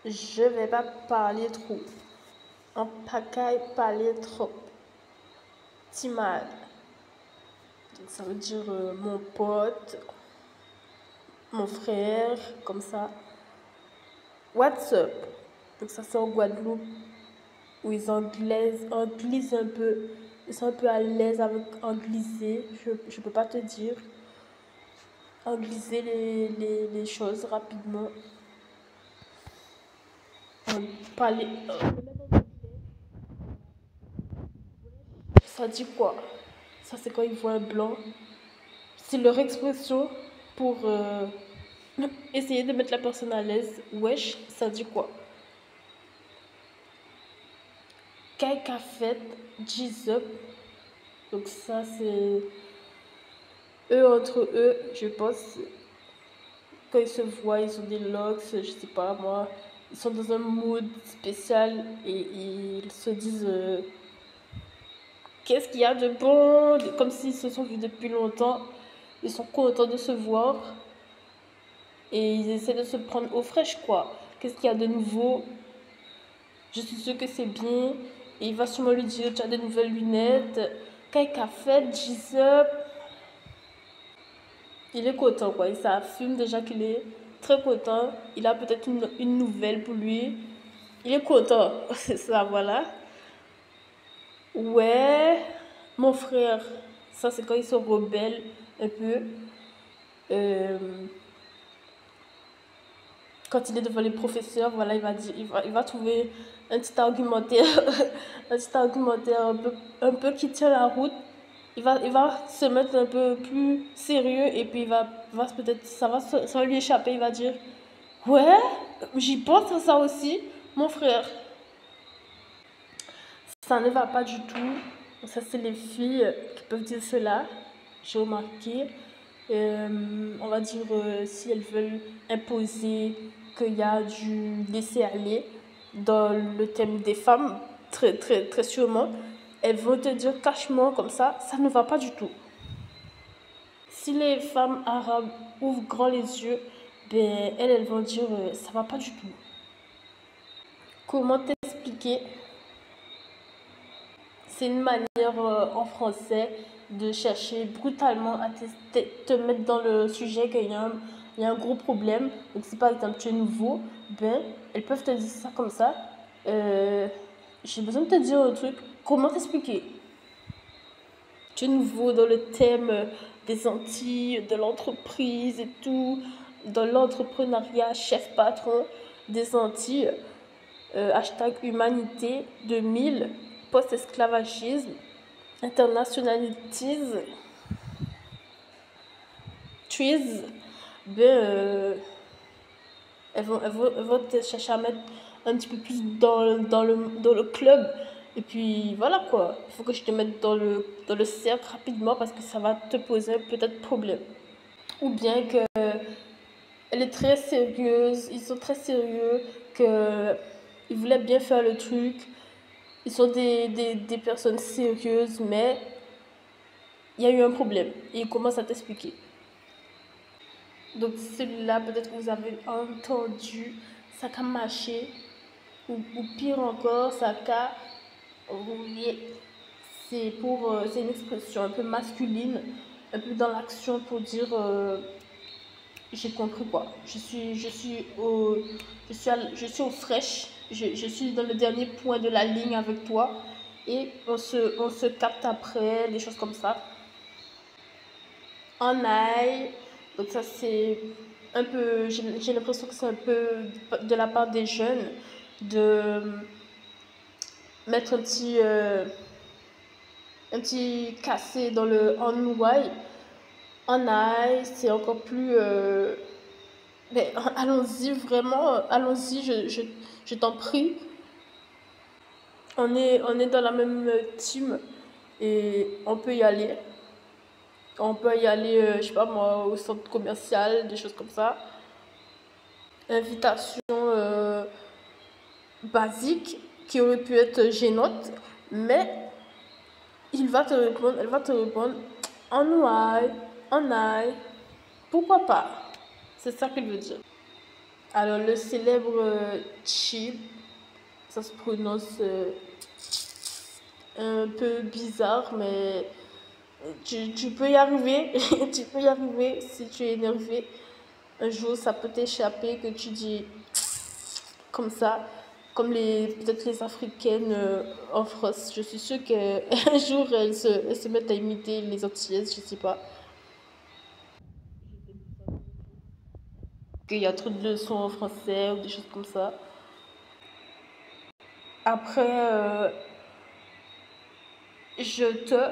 Je vais pas parler trop. En pagaille, parler trop. Timal. Donc ça veut dire mon pote, mon frère, comme ça. What's up? Donc ça c'est en Guadeloupe où ils anglisent un peu. Ils sont un peu à l'aise avec angliser. Je peux pas te dire. Angliser les choses rapidement. Parler. Ça dit quoi? Ça c'est quand ils voient un blanc. C'est leur expression pour essayer de mettre la personne à l'aise. Wesh, ça dit quoi? Kai qu'a fait, G's up. Donc ça c'est eux entre eux, je pense. Quand ils se voient, ils ont des locks, je sais pas moi. Ils sont dans un mood spécial et ils se disent qu'est-ce qu'il y a de bon, comme s'ils se sont vus depuis longtemps. Ils sont contents de se voir et ils essaient de se prendre au fraîche quoi. Qu'est-ce qu'il y a de nouveau? Je suis sûre que c'est bien. Et il va sûrement lui dire tu as de nouvelles lunettes. Qu'est-ce qu'a fait, G's up. Il est content quoi. Il s'affirme déjà qu'il est très content. Il a peut-être une nouvelle pour lui. Il est content. C'est ça, voilà. Ouais, mon frère. Ça, c'est quand il se rebelle un peu. Euh, Quand il est devant les professeurs, voilà, il va trouver un petit argumentaire, un petit argumentaire un peu qui tient la route. Il va se mettre un peu plus sérieux et puis peut-être, ça va lui échapper. Il va dire, ouais, j'y pense à ça aussi, mon frère. Ça ne va pas du tout. Ça, c'est les filles qui peuvent dire cela. J'ai remarqué. On va dire si elles veulent imposer qu'il y a du laisser aller dans le thème des femmes, très, très, très sûrement, elles vont te dire cachement comme ça ne va pas du tout. Si les femmes arabes ouvrent grand les yeux, ben, elles vont dire ça va pas du tout. Comment t'expliquer? C'est une manière en français de chercher brutalement à te mettre dans le sujet qu'il y a un gros problème. Donc si par exemple tu es nouveau, ben, elles peuvent te dire ça comme ça. J'ai besoin de te dire un truc. Comment t'expliquer? Tu es nouveau dans le thème des Antilles, de l'entreprise et tout, dans l'entrepreneuriat, chef patron des Antilles. Hashtag humanité 2000, post-esclavagisme, internationalities, trees, ben, elles vont te chercher à mettre un petit peu plus dans le club. Et puis voilà quoi, il faut que je te mette dans le cercle rapidement parce que ça va te poser peut-être problème. Ou bien que elle est très sérieuse, ils sont très sérieux, qu'ils voulaient bien faire le truc. Ils sont des personnes sérieuses, mais il y a eu un problème. Et ils commencent à t'expliquer. Donc celui-là, peut-être que vous avez entendu, ça a marché. Ou pire encore, ça a rouillé. C'est une expression un peu masculine, un peu dans l'action pour dire j'ai compris quoi. Je suis au fraîche. Je suis dans le dernier point de la ligne avec toi. Et on se capte après, des choses comme ça. En aille. Donc ça c'est un peu, j'ai l'impression que c'est un peu de la part des jeunes de mettre un petit cassé dans le en why. En aille, c'est encore plus mais allons-y, vraiment, allons-y, je t'en prie. On est dans la même team et on peut y aller. On peut y aller, je sais pas moi, au centre commercial, des choses comme ça. Invitation basique qui aurait pu être gênante, mais il va te répondre, elle va te répondre en aille, pourquoi pas? C'est ça qu'il veut dire. Alors, le célèbre chip, ça se prononce un peu bizarre, mais tu peux y arriver. Tu peux y arriver si tu es énervé. Un jour, ça peut t'échapper que tu dis comme ça, comme peut-être les Africaines en France. Je suis sûre qu'un jour, elles se mettent à imiter les Antillaises, je sais pas. Qu'il y a trop de leçons en français ou des choses comme ça. Après, je te.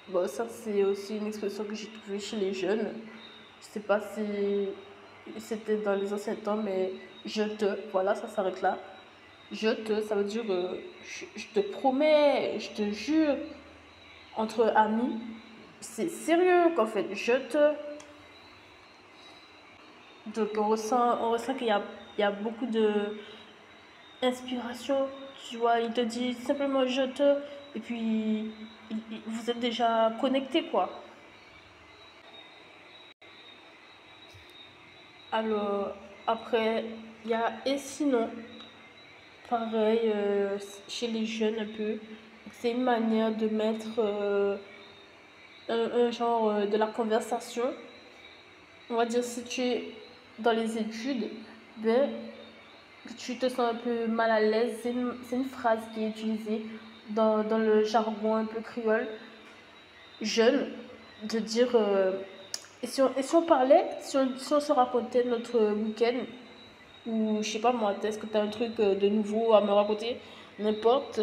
Bon, ça, c'est aussi une expression que j'ai trouvée chez les jeunes. Je sais pas si c'était dans les anciens temps, mais je te. Voilà, ça s'arrête là. Je te, ça veut dire je te promets, je te jure. Entre amis, c'est sérieux qu'en fait. Je te. Donc, on ressent il y a beaucoup de inspiration. Tu vois, il te dit simplement je te. Et puis, vous êtes déjà connectés, quoi. Alors, après, il y a et sinon, pareil, chez les jeunes un peu. C'est une manière de mettre un genre de la conversation. On va dire si tu es dans les études, ben, tu te sens un peu mal à l'aise. C'est une phrase qui est utilisée dans le jargon un peu créole, jeune, de dire et si on parlait, si on se racontait notre week-end, ou je sais pas moi, est-ce que tu as un truc de nouveau à me raconter, n'importe.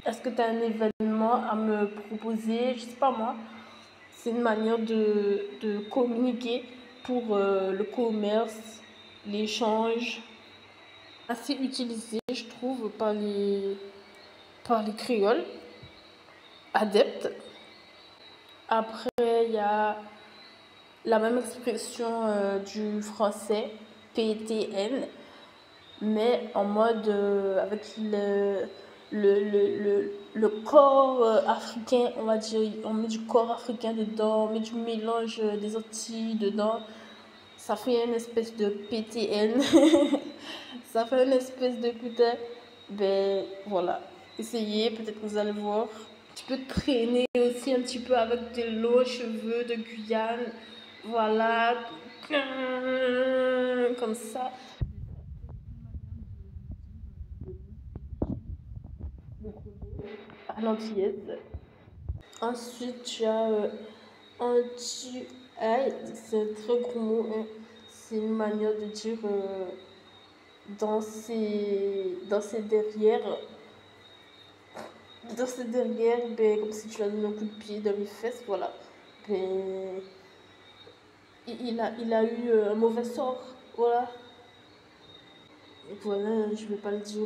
Est-ce que tu as un événement à me proposer, je sais pas moi. C'est une manière de communiquer pour le commerce, l'échange, assez utilisé, je trouve, par les créoles adeptes. Après, il y a la même expression du français, PTN, mais en mode avec le corps africain, on va dire, on met du corps africain dedans, on met du mélange des Antilles dedans. Ça fait une espèce de PTN. Ça fait une espèce de putain. Ben voilà. Essayez, peut-être que vous allez voir. Tu peux traîner aussi un petit peu avec des longs cheveux de Guyane. Voilà. Comme ça. À l'antillaise. Ensuite, tu as anti-ail. C'est un très gros mot, hein. C'est une manière de dire dans ses derrière, ben, comme si tu lui as donné un coup de pied dans les fesses, voilà. Ben, il a eu un mauvais sort, voilà. Voilà, je vais pas le dire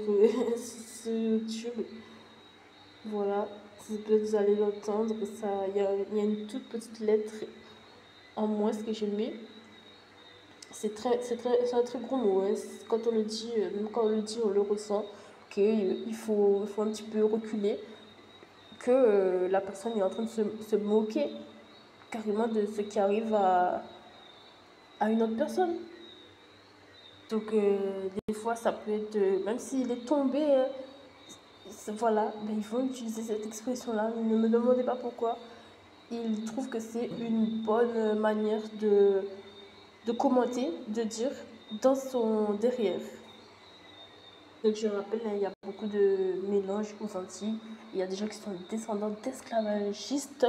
sur YouTube. Voilà, vous allez l'entendre, il y a une toute petite lettre en moins ce que j'ai mis. C'est un très gros mot, hein. Quand on le dit, même quand on le dit, on le ressent, il faut un petit peu reculer, que la personne est en train de se moquer carrément de ce qui arrive à une autre personne. Donc, des fois, ça peut être, même s'il est tombé, voilà, ben, ils vont utiliser cette expression-là. Ne me demandez pas pourquoi. Ils trouvent que c'est une bonne manière de commenter, de dire dans son derrière. Donc je rappelle, hein, il y a beaucoup de mélanges aux Antilles. Il y a des gens qui sont descendants d'esclavagistes.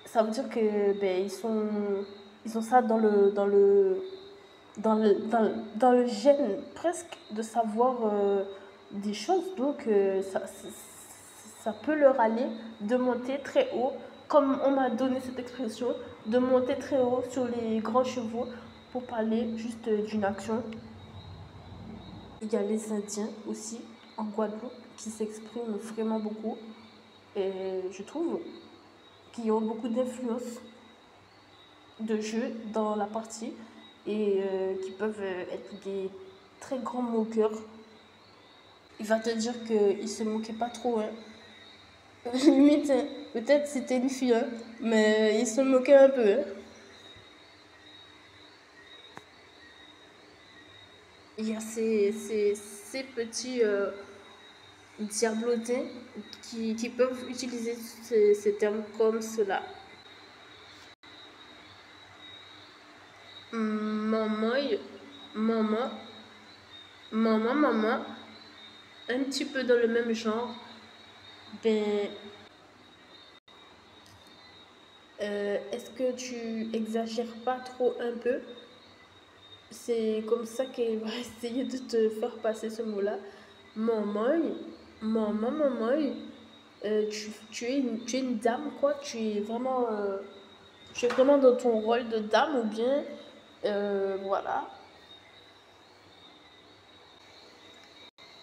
Ça veut dire que ben, ils ont ça dans le gène presque de savoir des choses. Donc ça peut leur aller de monter très haut, comme on m'a donné cette expression, de monter très haut sur les grands chevaux pour parler juste d'une action. Il y a les Indiens aussi en Guadeloupe qui s'expriment vraiment beaucoup et je trouve qui ont beaucoup d'influence de jeu dans la partie et qui peuvent être des très grands moqueurs. Il va te dire qu'il se moquait pas trop, hein. Limite, hein, peut-être c'était une fille, hein, mais il se moquait un peu, hein. il y a ces petits diablotin qui peuvent utiliser ces termes comme cela. Maman, maman, maman, un petit peu dans le même genre. Ben, est-ce que tu exagères pas trop un peu? C'est comme ça qu'elle va essayer de te faire passer ce mot-là. Maman, maman, tu es une dame, quoi. Tu es vraiment dans ton rôle de dame ou bien, voilà.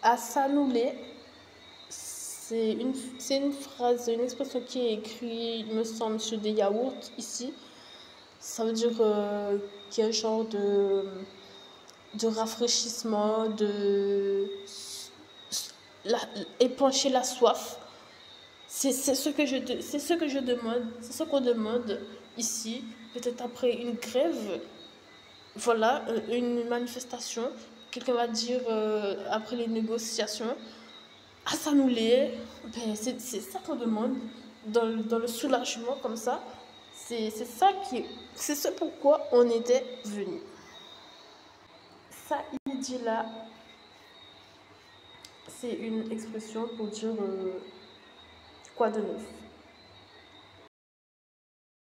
Assanoulé, c'est une phrase, une expression qui est écrite, il me semble, sur des yaourts ici. Ça veut dire qu'il y a un genre de rafraîchissement, la, épancher la soif. C'est ce que je demande, c'est ce qu'on demande ici, peut-être après une grève, voilà, une manifestation, quelqu'un va dire après les négociations, à s'annouler, ben, c'est ça qu'on demande dans le soulagement comme ça, c'est ce pourquoi on était venu. Ça, il dit là, c'est une expression pour dire quoi de neuf.